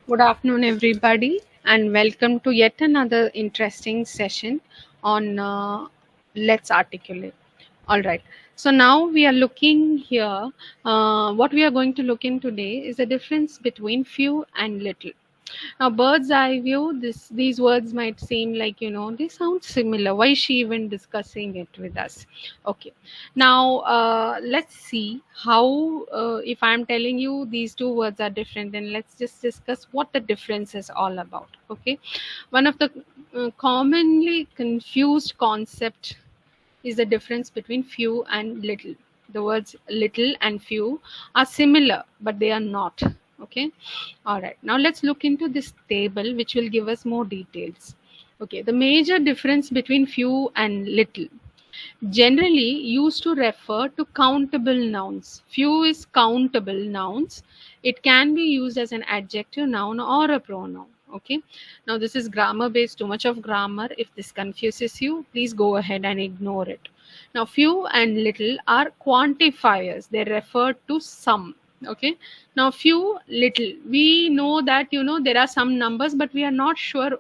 Good afternoon, everybody, and welcome to yet another interesting session on Let's Articulate. All right. So now we are looking here. What we are going to look in today is the difference between few and little. Now, bird's eye view, these words might seem like, they sound similar. Why is she even discussing it with us? Okay. Now, let's see how, if I'm telling you these two words are different, then let's just discuss what the difference is all about. Okay. One of the commonly confused concept is the difference between few and little. The words little and few are similar, but they are not. Okay. All right. Now let's look into this table, which will give us more details. Okay. The major difference between few and little generally used to refer to countable nouns. Few is countable nouns. It can be used as an adjective noun or a pronoun. Okay. Now this is grammar based, too much of grammar. If this confuses you, please go ahead and ignore it. Now few and little are quantifiers. They refer to some. Okay. Now few, little. We know that, there are some numbers, but we are not sure,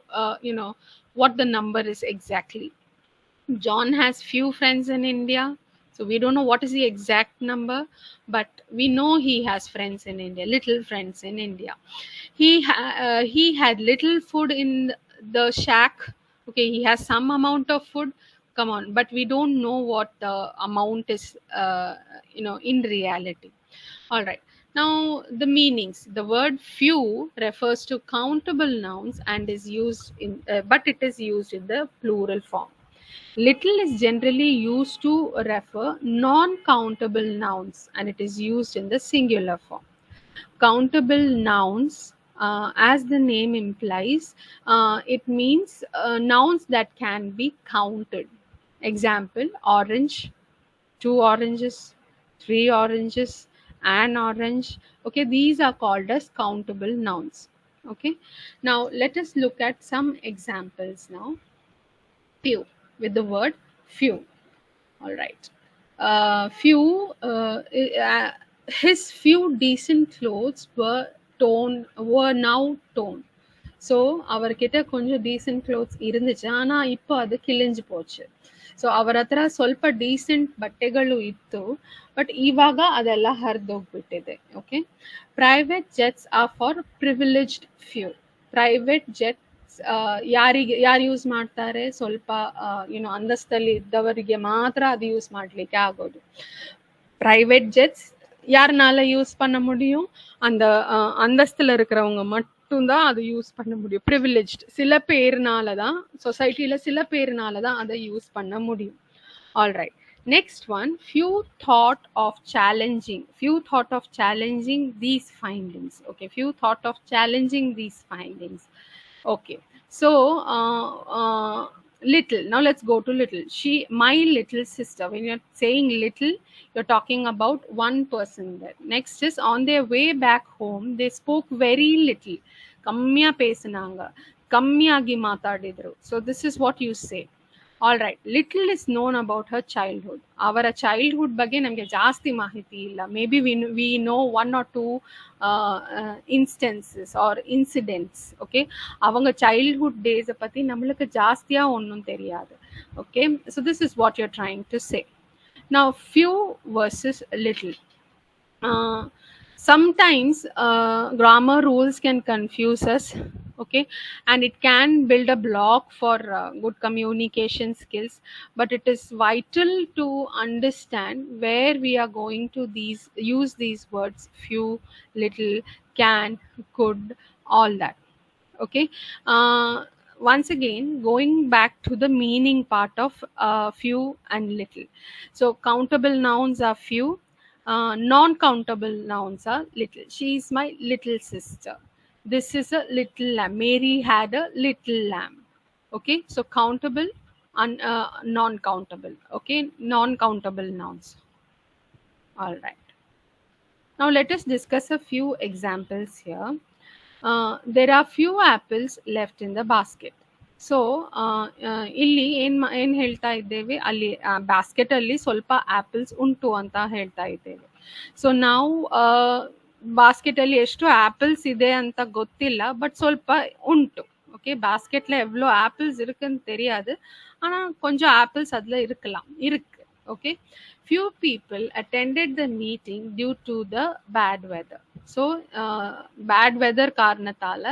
what the number is exactly. John has few friends in India. So we don't know what is the exact number, but we know he has friends in India, little friends in India. He had little food in the shack. Okay, he has some amount of food. Come on, but we don't know what the amount is. In reality. All right. Now the meanings. The word few refers to countable nouns and is used but it is used in the plural form. Little is generally used to refer non-countable nouns and it is used in the singular form. Countable nouns, as the name implies, it means nouns that can be counted. Example, orange, two oranges, three oranges, an orange. Okay, these are called as countable nouns. Okay, now let us look at some examples now. Few, with the word few. All right. Few. His few decent clothes were now torn. So அவர்கிட்ட கொஞ்சம் decent clothes இருந்துச்சு ಆನಾ இப்போ ಅದು ಕಿಳಿಂಜು ಪೋಚು so ಅವರ ಹತ್ರ ಸ್ವಲ್ಪ decent ಬಟ್ಟೆಗಳು ಇತ್ತು ಬಟ್ ಇವಾಗ ಅದೆಲ್ಲ ಹರಿದೋಗ್ಬಿಟ್ಟಿದೆ okay private jets are for privileged few private jet ಯಾರು ಯೂಸ್ ಮಾಡ್ತಾರೆ ಸ್ವಲ್ಪ ಅಂತಸ್ತಲ್ಲಿ ಇದ್ದವರಿಗೆ ಮಾತ್ರ ಅದು ಯೂಸ್ ಮಾಡಲಿಕ್ಕೆ ಆಗೋದು பிரைவேட் ஜெட்ஸ் யாருனால யூஸ் பண்ண முடியும் அந்த அந்தஸ்தில் இருக்கிறவங்க மட்டும்தான் அதை யூஸ் பண்ண முடியும் ப்ரிவிலேஜ்ட் சில பேர்னால தான் சொசைட்டியில் சில பேர்னால தான் அதை யூஸ் பண்ண முடியும் alright next one few thought of challenging these findings. Okay, few thought of challenging these findings. Okay, so little. Now let's go to little. My little sister. When you're saying little, you're talking about one person there. Next is on their way back home, they spoke very little. ಕಮ್ಮಿಯ ಪೇಸನಾಂಗ ಕಮ್ಮಿಯಾಗಿ ಮಾತಾಡಿದ್ರು. So this is what you say. All right little is known about her childhood ಅವರ childhood ಬಗ್ಗೆ ನಮಗೆ ಜಾಸ್ತಿ ಮಾಹಿತಿ ಇಲ್ಲ maybe we know one or two instances or incidents okay அவங்க சைல்ட்ஹுட் டேஸை பற்றி நம்மளுக்கு ஜாஸ்தியாக ஒன்றும் தெரியாது okay so this is what you're trying to say now few versus little sometimes grammar rules can confuse us okay and it can build a block for good communication skills but it is vital to understand where we are going to use these words few little can could all that okay once again going back to the meaning part of few and little so countable nouns are few non-countable nouns are little. She is my little sister. This is a little lamb. Mary had a little lamb. Okay, so countable and non-countable. Okay, non-countable nouns. All right. Now let us discuss a few examples here. There are few apples left in the basket. So ಇಲ್ಲಿ ಏನು ಹೇಳ್ತಾ ಇದ್ದೇವೆ ಅಲ್ಲಿ basket ಅಲ್ಲಿ ಸ್ವಲ್ಪ apples ಉಂಟು ಅಂತ ಹೇಳ್ತಾ ಇದ್ದೇವೆ ಸೊ ನಾವು ಬಾಸ್ಕೆಟಲ್ಲಿ ಎಷ್ಟು ಆ್ಯಪಲ್ಸ್ ಇದೆ ಅಂತ ಗೊತ್ತಿಲ್ಲ, ಬಟ್ ಸ್ವಲ್ಪ ಉಂಟು. ஓகே, பாஸ்கெட்டில் எவ்வளோ ஆப்பிள்ஸ் இருக்குன்னு தெரியாது, ஆனால் கொஞ்சம் ஆப்பிள்ஸ் அதில் இருக்கலாம், இருக்கு. Okay, few people attended the meeting due to the bad weather. So bad weather காரணத்தால்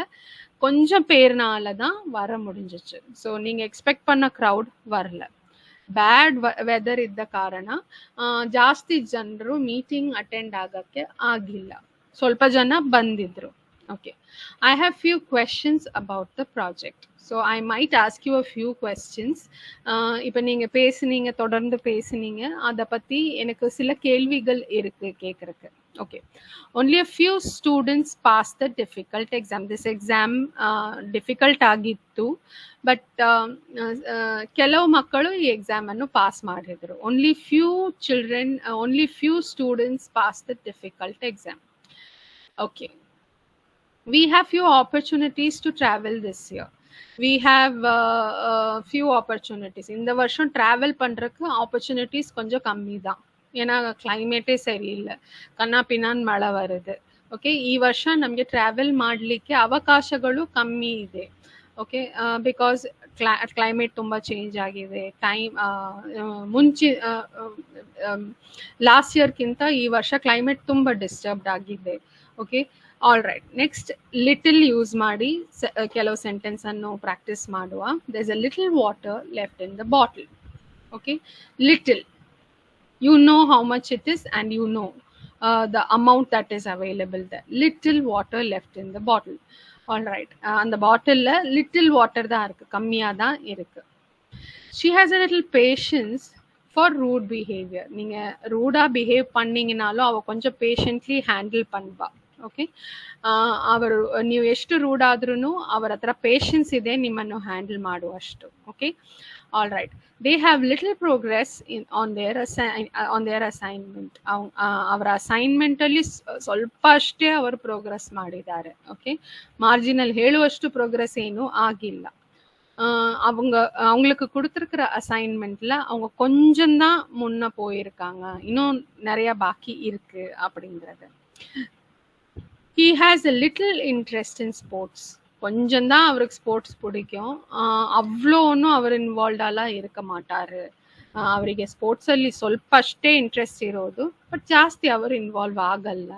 கொஞ்சம் பேர்னால தான் வர முடிஞ்சிச்சு. ஸோ நீங்கள் எக்ஸ்பெக்ட் பண்ண க்ரௌட் வரல. ಬ್ಯಾಡ್ ವೆದರ್ ಇದ್ದ ಕಾರಣ ಜಾಸ್ತಿ ಜನರು ಮೀಟಿಂಗ್ ಅಟೆಂಡ್ ಆಗಕ್ಕೆ ಆಗಿಲ್ಲ, ಸ್ವಲ್ಪ ಜನ ಬಂದಿದ್ರು. Okay, I have few questions about the project. So I might ask you a few questions. இப்போ நீங்கள் பேசுனீங்க, தொடர்ந்து பேசுனீங்க, அதை பற்றி எனக்கு சில கேள்விகள் இருக்குது கேட்குறக்கு. Okay, only a few students passed the difficult exam. This exam difficult ಆಗಿತ್ತು, ಬಟ್ ಕೆಲವು ಮಕ್ಕಳು ಈ ಎಕ್ಸಾಮ್ ಅನ್ನು ಪಾಸ್ ಮಾಡಿದ್ರು. Only few students pass the difficult exam. Okay, we have few opportunities to travel this year. We have few opportunities. இந்த வருஷம் travel பண்ணுறதுக்கு opportunities கொஞ்சம் கம்மி தான், ஏன்னா ಕ್ಲೈಮೇಟೇ சரியில்லை, ಕನ್ನ ಪಿನ್ನಾನ್ ಮಳೆ வருது. ಓಕೆ, ಈ ವರ್ಷ ನಮಗೆ ಟ್ರಾವೆಲ್ ಮಾಡಲಿಕ್ಕೆ ಅವಕಾಶಗಳು ಕಮ್ಮಿ ಇದೆ. ಓಕೆ, ಬಿಕಾಸ್ ಕ್ಲೈಮೇಟ್ ತುಂಬ ಚೇಂಜ್ ಆಗಿದೆ. ಟೈಮ್ ಮುಂಚೆ ಲಾಸ್ಟ್ ಇಯರ್ಗಿಂತ ಈ ವರ್ಷ ಕ್ಲೈಮೇಟ್ ತುಂಬ ಡಿಸ್ಟರ್ಬ್ಡ್ ಆಗಿದೆ. Okay, all right, next little use ಮಾಡಿ ಕೆಲವು ಸೆಂಟೆನ್ಸ್ ಅನ್ನು ಪ್ರಾಕ್ಟೀಸ್ ಮಾಡುವ. There is a little water left in the bottle. Okay, little, you know how much it is and you know the amount that is available there. Little water left in the bottle. All right, அந்த பாட்டில்ல little water தான் இருக்கு, கம்மியா தான் இருக்கு. she has a little patience for rude behavior. நீங்க ரூடா behave பண்ணீங்கனாலும் அவ கொஞ்சம் பேஷண்ட்லி ಹ್ಯಾಂಡಲ್ பண்ணுவா. ಓಕೆ, ಅವರು ನೀವು ಎಷ್ಟು ರೂಡ್ ಆದ್ರೂ ಅವರ ಹತ್ರ ಪೇಷನ್ಸ್ ಇದೆ ನಿಮ್ಮನ್ನು ಹ್ಯಾಂಡಲ್ ಮಾಡುವಷ್ಟು. Okay, all right, they have little progress on their assignment. ಅವರ ಅಸೈನ್ಮೆಂಟಲ್ಲಿ ಸ್ವಲ್ಪ ಅಷ್ಟೇ ಅವರು ಪ್ರೋಗ್ರೆಸ್ ಮಾಡಿದ್ದಾರೆ. ಓಕೆ, ಮಾರ್ಜಿನಲ್ ಹೇಳುವಷ್ಟು ಪ್ರೋಗ್ರೆಸ್ ಏನೂ ಆಗಿಲ್ಲ. அவங்களுக்கு கொடுத்துருக்கிற அசைன்மெண்ட்ல அவங்க கொஞ்சம் தான் முன்ன போயிருக்காங்க, இன்னும் நிறைய பாக்கி இருக்கு அப்படிங்கிறது. he has a little interest in sports. கொஞ்சம் தான் அவருக்கு ஸ்போர்ட்ஸ் பிடிக்கும், ಅவ்வளೋ ஒன்றும் அவர் ಇನ್ವಾಲ್ವ್ಡಾಲ ಇರಕ ಮಾಟಾರು. ಅವರಿಗೆ ಸ್ಪೋರ್ಟ್ಸಲ್ಲಿ ಸ್ವಲ್ಪ ಅಷ್ಟೇ ಇಂಟ್ರೆಸ್ಟ್ ಇರೋದು, ಬಟ್ ಜಾಸ್ತಿ ಅವರು ಇನ್ವಾಲ್ವ್ ಆಗಲ್ಲ.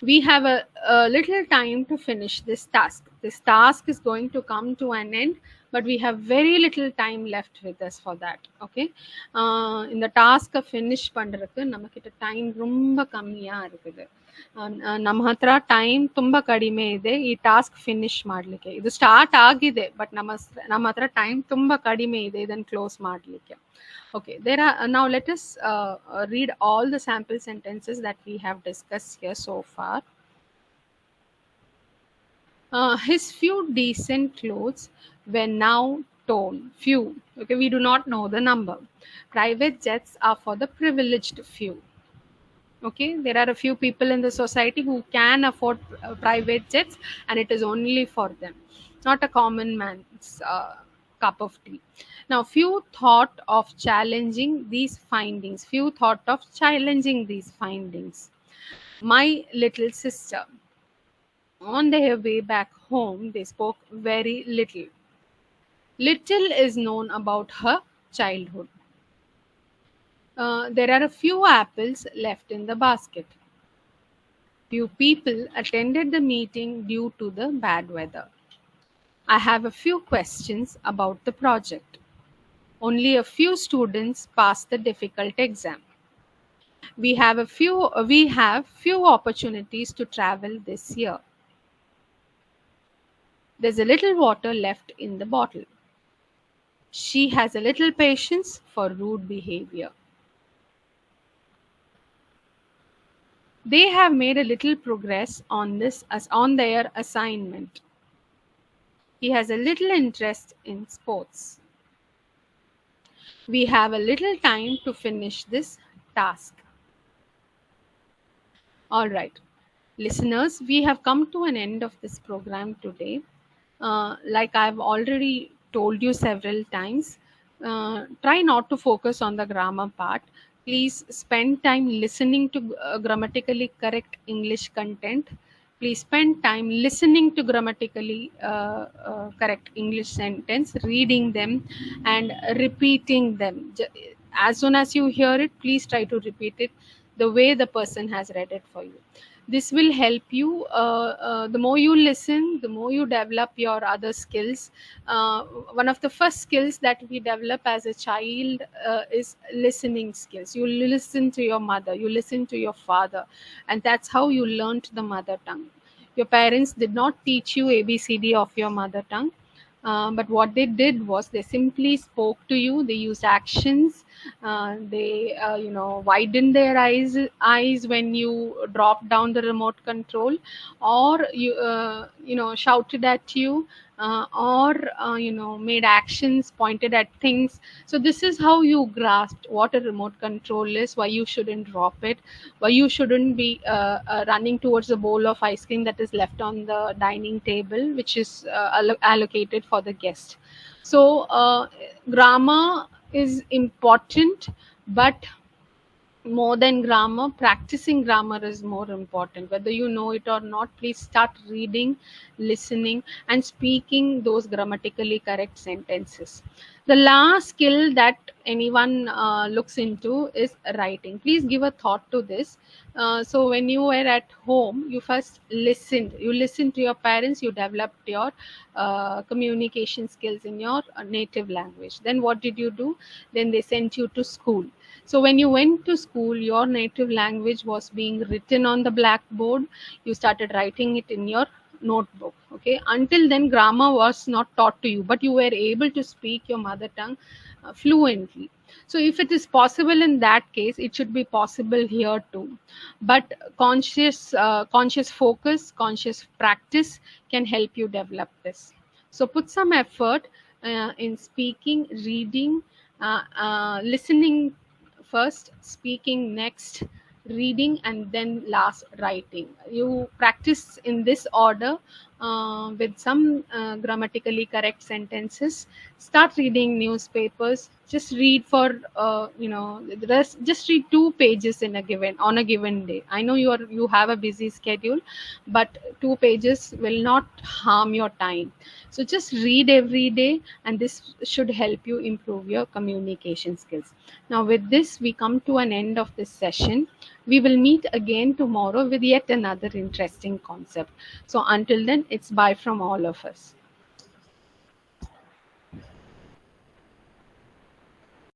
we have a little time to finish this task. This task is going to come to an end, but we have very little time left with us for that. Okay, இந்த டாஸ்க்கை finish பண்ணுறதுக்கு நம்மக்கிட்ட time ரொம்ப கம்மியாக இருக்குது. ನಮ್ಮ ಹತ್ರ time ತುಂಬ ಕಡಿಮೆ ಇದೆ ಈ ಟಾಸ್ಕ್ ಫಿನಿಶ್ ಮಾಡಲಿಕ್ಕೆ. ಇದು ಸ್ಟಾರ್ಟ್ ಆಗಿದೆ, ಬಟ್ ನಮ್ಮ ಹತ್ರ ಟೈಮ್ ತುಂಬ ಕಡಿಮೆ ಇದೆ ಇದನ್ನು ಕ್ಲೋಸ್ ಮಾಡಲಿಕ್ಕೆ. Okay, now let us read all the sample sentences that we have discussed here so far. His few decent clothes were now torn. Few. Okay, we do not know the number. Private jets are for the privileged few. Okay, there are a few people in the society who can afford private jets, and it is only for them, not a common man's cup of tea. Now, few thought of challenging these findings. My little sister, on their way back home, they spoke very little. Little is known about her childhood. There are a few apples left in the basket. Few people attended the meeting due to the bad weather. I have a few questions about the project. Only a few students passed the difficult exam. We have few opportunities to travel this year. There's a little water left in the bottle. She has a little patience for rude behavior. They have made a little progress on their assignment. He has a little interest in sports. We have a little time to finish this task. All right, listeners, we have come to an end of this program today. Like I've already told you several times, try not to focus on the grammar part. Please spend time listening to grammatically correct English content. Please spend time listening to grammatically correct English sentence, reading them, and repeating them. As soon as you hear it, please try to repeat it the way the person has read it for you. This will help you. The more you listen, the more you develop your other skills. One of the first skills that we develop as a child is listening skills. You listen to your mother, you listen to your father, and that's how you learned the mother tongue. Your parents did not teach you ABCD of your mother tongue, but what they did was they simply spoke to you. They used actions. They widened their eyes when you dropped down the remote control, or you shouted at you, or made actions, pointed at things. So this is how you grasped what a remote control is, why you shouldn't drop it, why you shouldn't be running towards a bowl of ice cream that is left on the dining table, which is allocated for the guest. So grammar is important, but more than grammar, practicing grammar is more important. Whether you know it or not, please start reading, listening, and speaking those grammatically correct sentences. The last skill that anyone looks into is writing. Please give a thought to this. So when you were at home, you first listened. You listened to your parents. You developed your communication skills in your native language. Then what did you do? Then they sent you to school. So when you went to school, your native language was being written on the blackboard. You started writing it in your notebook. Okay. Until then, grammar was not taught to you, but you were able to speak your mother tongue fluently. So if it is possible in that case, it should be possible here too. But conscious focus, conscious practice can help you develop this. So put some effort in speaking, reading, listening first, speaking next, reading, and then last writing. You practice in this order with some grammatically correct sentences. Start reading newspapers. Just read for the rest. Just read 2 pages in a given on a given day. I know you have a busy schedule, but 2 pages will not harm your time. So just read every day, and this should help you improve your communication skills. Now, with this, we come to an end of this session. We will meet again tomorrow with yet another interesting concept. So, until then, it's bye from all of us.